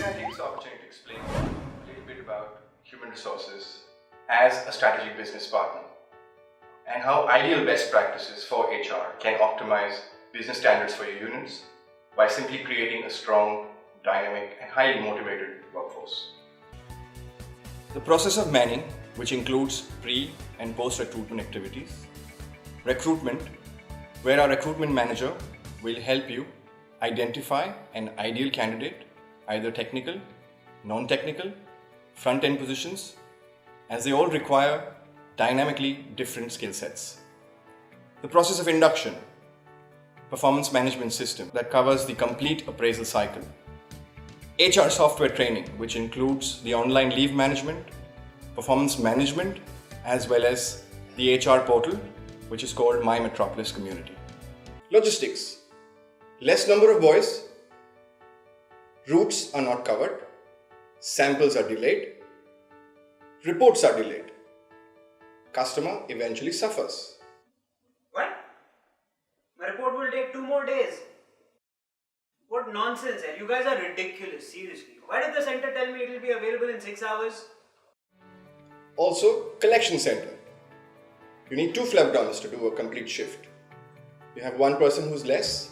I take this opportunity to explain a little bit about human resources as a strategic business partner and how ideal best practices for HR can optimize business standards for your units by simply creating a strong, dynamic, and highly motivated workforce. The process of manning, which includes pre- and post-recruitment activities. Recruitment, where our recruitment manager will help you identify an ideal candidate, either technical, non-technical, front-end positions, as they all require dynamically different skill sets. The process of induction, performance management system that covers the complete appraisal cycle. HR software training, which includes the online leave management, performance management, as well as the HR portal, which is called My Metropolis Community. Logistics. Less number of boys, routes are not covered, samples are delayed, reports are delayed. Customer eventually suffers. What? My report will take 2 more days. What nonsense, eh? You guys are ridiculous, seriously. Why did the center tell me it will be available in 6 hours? Also, collection center. You need 2 phlebotomists to do a complete shift. You have one person who's less,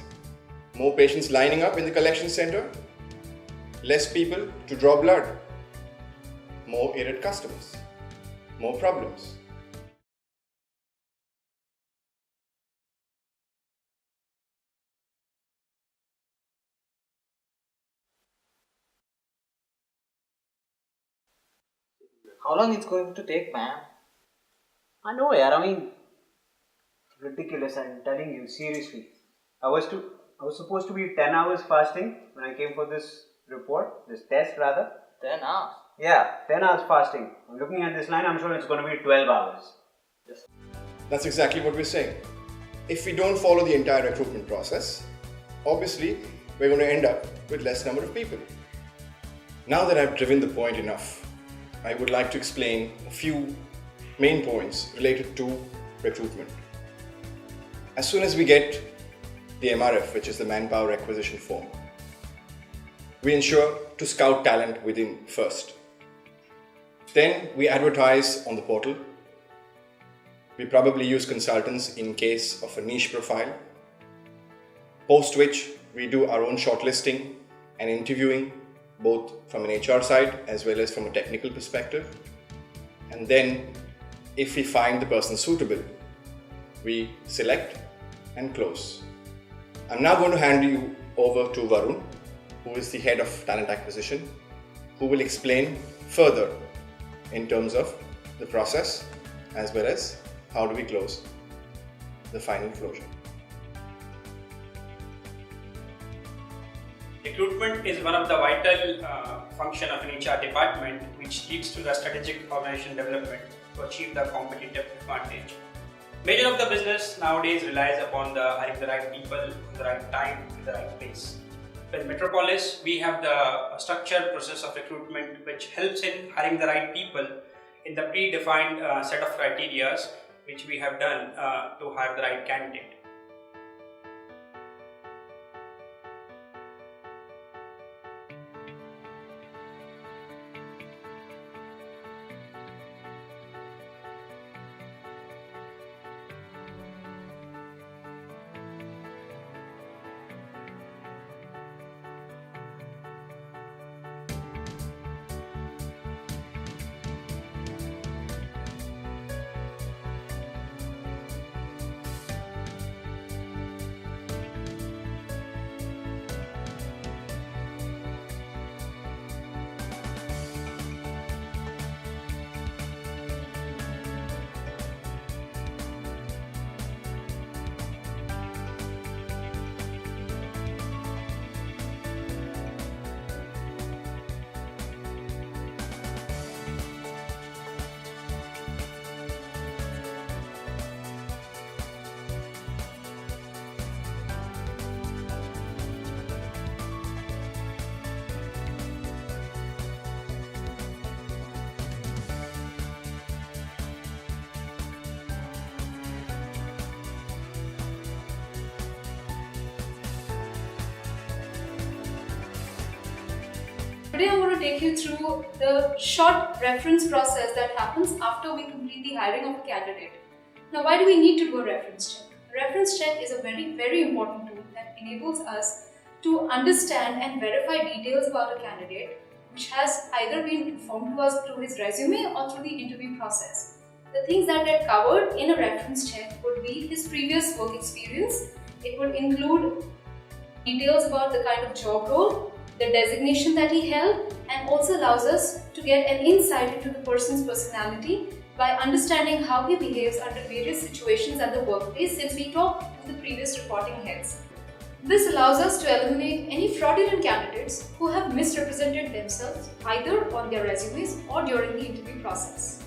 more patients lining up in the collection center, less people to draw blood, more irate customers, more problems. How long it's going to take, ma'am? I know, yaar. I mean, ridiculous. I'm telling you, seriously. I was supposed to be 10 hours fasting when I came for this report, this test rather. 10 hours. Yeah, 10 hours fasting. I'm looking at this line. I'm sure it's going to be 12 hours. That's exactly what we're saying. If we don't follow the entire recruitment process, obviously we're going to end up with less number of people. Now that I've driven the point enough, I would like to explain a few main points related to recruitment. As soon as we get the MRF, which is the Manpower Acquisition Form, we ensure to scout talent within first. Then we advertise on the portal. We probably use consultants in case of a niche profile, post which we do our own shortlisting and interviewing, both from an HR side as well as from a technical perspective. And then, if we find the person suitable, we select and close. I'm now going to hand you over to Varun, who is the head of talent acquisition, who will explain further in terms of the process as well as how do we close the final closure. Recruitment is one of the vital function of an HR department, which leads to the strategic organization development to achieve the competitive advantage. Major of the business nowadays relies upon the hiring the right people at the right time in the right place. With Metropolis, we have the structured process of recruitment which helps in hiring the right people in the predefined set of criteria which we have done to hire the right candidate. Today I want to take you through the short reference process that happens after we complete the hiring of a candidate. Now, why do we need to do a reference check? A reference check is a very, very important tool that enables us to understand and verify details about a candidate which has either been informed to us through his resume or through the interview process. The things that get covered in a reference check would be his previous work experience. It would include details about the kind of job role, the designation that he held, and also allows us to get an insight into the person's personality by understanding how he behaves under various situations at the workplace, since we talked to the previous reporting heads. This allows us to eliminate any fraudulent candidates who have misrepresented themselves either on their resumes or during the interview process.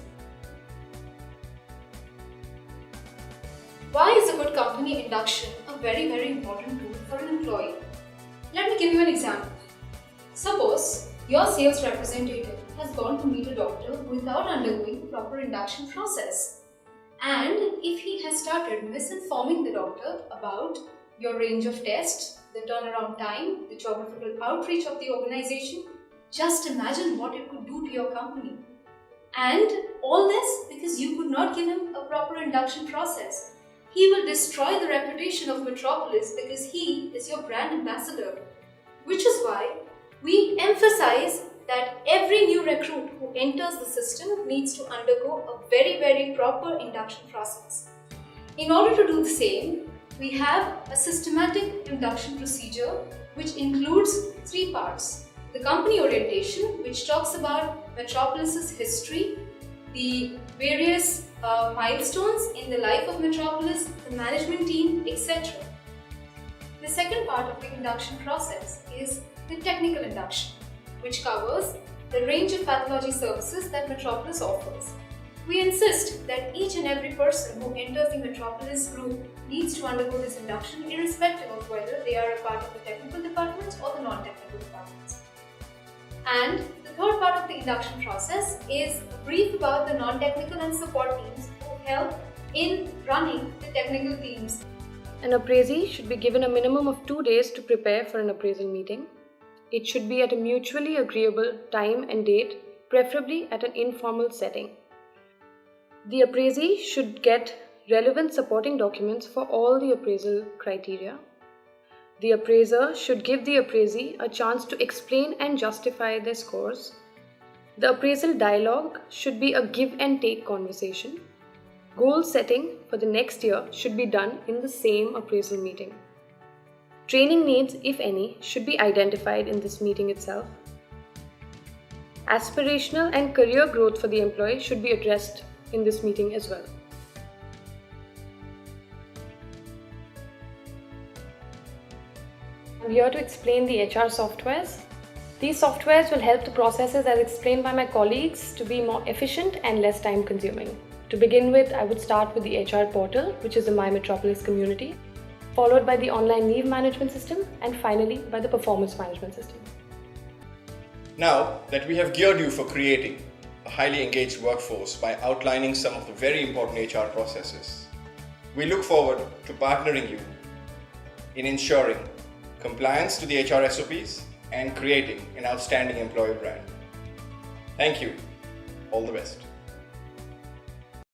Why is a good company induction a very, very important tool for an employee? Let me give you an example. Suppose your sales representative has gone to meet a doctor without undergoing the proper induction process. And if he has started misinforming the doctor about your range of tests, the turnaround time, the geographical outreach of the organization, just imagine what it could do to your company. And all this because you could not give him a proper induction process. He will destroy the reputation of Metropolis because he is your brand ambassador. Which is why we emphasize that every new recruit who enters the system needs to undergo a very, very proper induction process. In order to do the same, we have a systematic induction procedure which includes 3 parts. The company orientation, which talks about Metropolis's history, the various milestones in the life of Metropolis, the management team, etc. The second part of the induction process is the technical induction, which covers the range of pathology services that Metropolis offers. We insist that each and every person who enters the Metropolis group needs to undergo this induction irrespective of whether they are a part of the technical departments or the non-technical departments. And the third part of the induction process is a brief about the non-technical and support teams who help in running the technical teams. An appraisee should be given a minimum of 2 days to prepare for an appraisal meeting. It should be at a mutually agreeable time and date, preferably at an informal setting. The appraisee should get relevant supporting documents for all the appraisal criteria. The appraiser should give the appraisee a chance to explain and justify their scores. The appraisal dialogue should be a give and take conversation. Goal setting for the next year should be done in the same appraisal meeting. Training needs, if any, should be identified in this meeting itself. Aspirational and career growth for the employee should be addressed in this meeting as well. I'm here to explain the HR softwares. These softwares will help the processes as explained by my colleagues to be more efficient and less time consuming. To begin with, I would start with the HR portal, which is the My Metropolis community, followed by the online leave management system, and finally by the performance management system. Now that we have geared you for creating a highly engaged workforce by outlining some of the very important HR processes, we look forward to partnering you in ensuring compliance to the HR SOPs and creating an outstanding employer brand. Thank you. All the best.